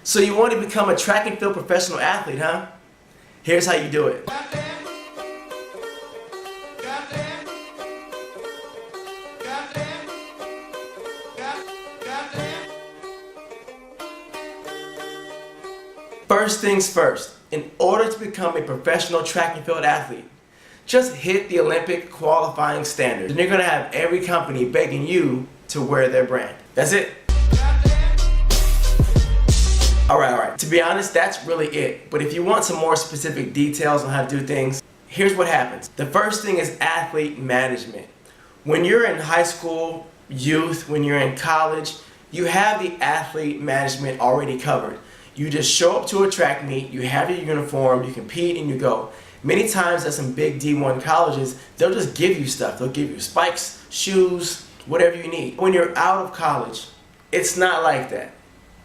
So you want to become a track and field professional athlete, huh? Here's how you do it. First things first, in order to become a professional track and field athlete, just hit the Olympic qualifying standards. And you're going to have every company begging you to wear their brand. That's it. Alright. To be honest, that's really it. But if you want some more specific details on how to do things, here's what happens. The first thing is athlete management. When you're in high school, youth, when you're in college, you have the athlete management already covered. You just show up to a track meet, you have your uniform, you compete, and you go. Many times at some big D1 colleges, they'll just give you stuff. They'll give you spikes, shoes, whatever you need. When you're out of college, it's not like that.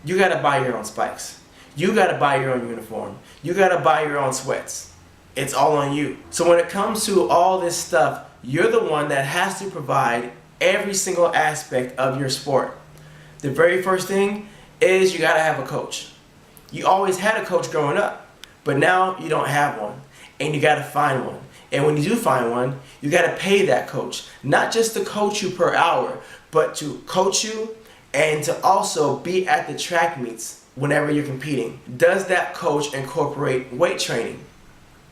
You gotta buy your own spikes. You gotta buy your own uniform. You gotta buy your own sweats. It's all on you. So when it comes to all this stuff, you're the one that has to provide every single aspect of your sport. The very first thing is you gotta have a coach. You always had a coach growing up, but now you don't have one, and you gotta find one. And when you do find one, you gotta pay that coach, not just to coach you per hour, but to coach you and to also be at the track meets whenever you're competing. Does that coach incorporate weight training?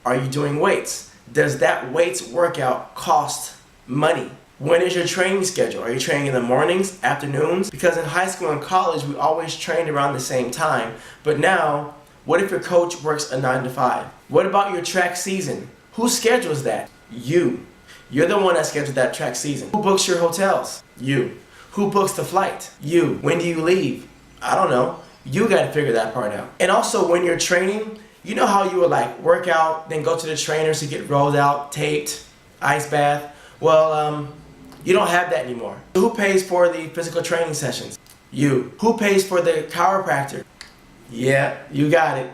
Are you doing weights? Does that weights workout cost money? When is your training schedule? Are you training in the mornings, afternoons? Because in high school and college, we always trained around the same time. But now, what if your coach works a 9 to 5? What about your track season? Who schedules that? You. You're the one that schedules that track season. Who books your hotels? You. Who books the flight? You. When do you leave? I don't know. You gotta figure that part out. And also when you're training, you know how you would like work out, then go to the trainers to get rolled out, taped, ice bath? Well, you don't have that anymore. Who pays for the physical training sessions? You. Who pays for the chiropractor? Yeah, you got it.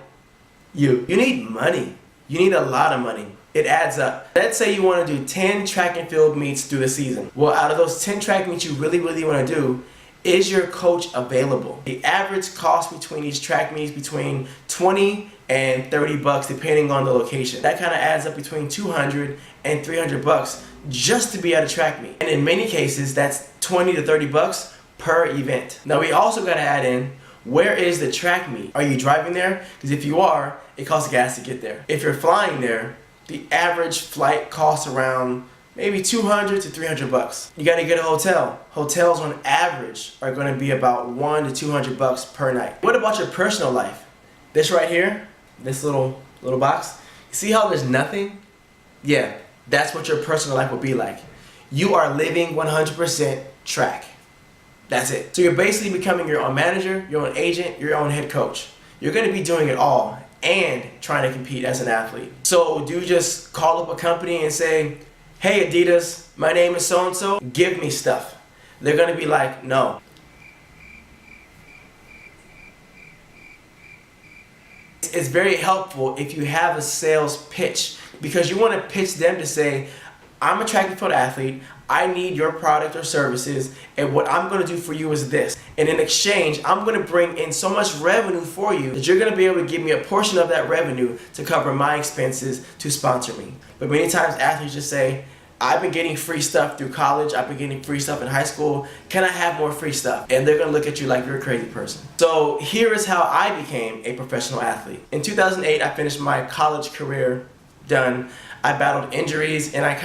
You. You need money. You need a lot of money. It adds up. Let's say you want to do 10 track and field meets through the season. Well, out of those 10 track meets you really want to do, is your coach available? The average cost between each track meets between 20 and 30 bucks depending on the location. That kind of adds up between 200 and 300 bucks just to be at a track meet. And in many cases, that's 20 to 30 bucks per event. Now we also got to add in, where is the track meet? Are you driving there? Because if you are, it costs gas to get there. If you're flying there, the average flight costs around maybe 200 to 300 bucks. You got to get a hotel. Hotels on average are going to be about 100 to 200 bucks per night. What about your personal life? This right here, this little box, see how there's nothing? Yeah, that's what your personal life will be like. You are living 100% track. That's it. So you're basically becoming your own manager, your own agent, your own head coach. You're going to be doing it all and trying to compete as an athlete. So do you just call up a company and say, hey Adidas, my name is so-and-so, give me stuff? They're going to be like, no. It's very helpful if you have a sales pitch, because you want to pitch them to say, I'm a track and field athlete, I need your product or services, and what I'm going to do for you is this. And in exchange, I'm going to bring in so much revenue for you that you're going to be able to give me a portion of that revenue to cover my expenses to sponsor me. But many times athletes just say, I've been getting free stuff through college, I've been getting free stuff in high school, can I have more free stuff? And they're going to look at you like you're a crazy person. So here is how I became a professional athlete. In 2008, I finished my college career done. I battled injuries and I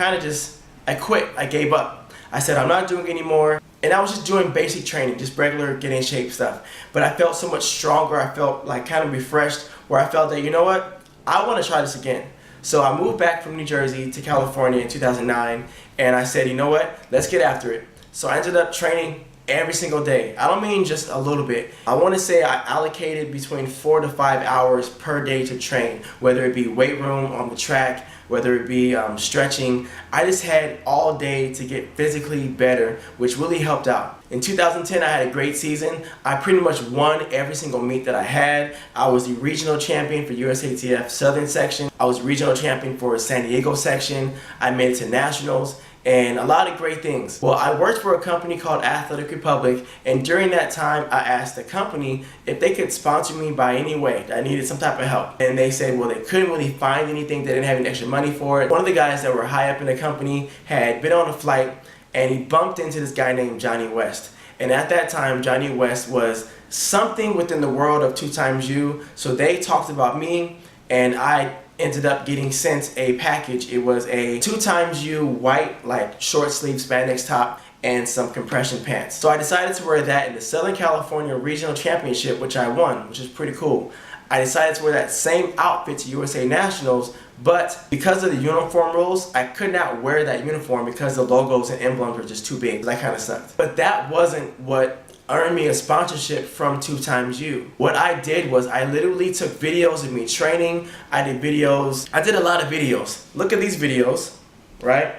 quit. I gave up. I said, I'm not doing it anymore. And I was just doing basic training, just regular get in shape stuff. But I felt so much stronger. I felt like kind of refreshed, where I felt that, you know what? I want to try this again. So I moved back from New Jersey to California in 2009, and I said, you know what? Let's get after it. So I ended up training every single day. I don't mean just a little bit. I want to say I allocated between 4 to 5 hours per day to train, whether it be weight room, on the track, whether it be stretching. I just had all day to get physically better, which really helped out. In 2010, I had a great season. I pretty much won every single meet that I had. I was the regional champion for USATF Southern section. I was regional champion for San Diego section. I made it to nationals. and a lot of great things. Well, I worked for a company called Athletic Republic, and during that time I asked the company if they could sponsor me by any way. I needed some type of help, and they said, well, they couldn't really find anything. They didn't have any extra money for it. One of the guys that were high up in the company had been on a flight, and he bumped into this guy named Johnny West. And at that time, Johnny West was something within the world of 2XU. So they talked about me, and I ended up getting sent a package. It was a 2XU white, like short sleeve spandex top and some compression pants. So I decided to wear that in the Southern California Regional Championship, which I won, which is pretty cool. I decided to wear that same outfit to USA Nationals, but because of the uniform rules, I could not wear that uniform because the logos and emblems were just too big. That kind of sucked. But that wasn't what earned me a sponsorship from 2XU. What I did was I literally took videos of me training. I did a lot of videos. Look at these videos, right?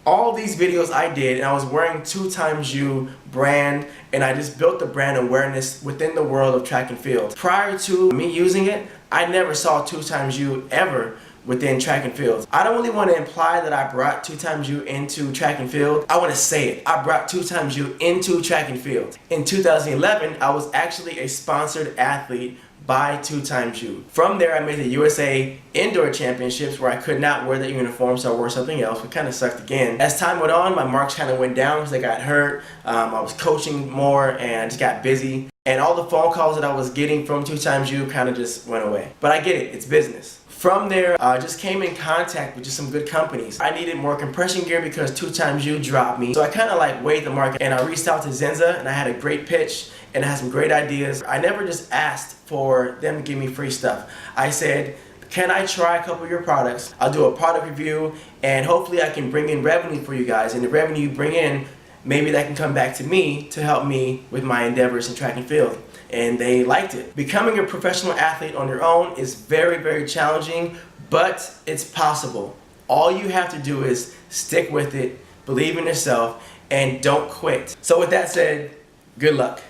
All these videos I did, and I was wearing 2XU brand, and I just built the brand awareness within the world of track and field. Prior to me using it, I never saw 2XU ever within track and field. I don't really want to imply that I brought 2XU into track and field. I want to say it. I brought 2XU into track and field. In 2011, I was actually a sponsored athlete by 2XU. From there, I made the USA Indoor Championships where I could not wear the uniform, so I wore something else, which kind of sucked again. As time went on, my marks kind of went down because I got hurt. I was coaching more and I just got busy. And all the phone calls that I was getting from 2XU kind of just went away. But I get it, it's business. From there, I just came in contact with just some good companies. I needed more compression gear because 2XU dropped me. So I kind of like weighed the market, and I reached out to Zenza, and I had a great pitch and I had some great ideas. I never just asked for them to give me free stuff. I said, can I try a couple of your products? I'll do a product review, and hopefully I can bring in revenue for you guys. And the revenue you bring in, maybe that can come back to me to help me with my endeavors in track and field. And they liked it. Becoming a professional athlete on your own is very, very challenging, but it's possible. All you have to do is stick with it, believe in yourself, and don't quit. So with that said, good luck.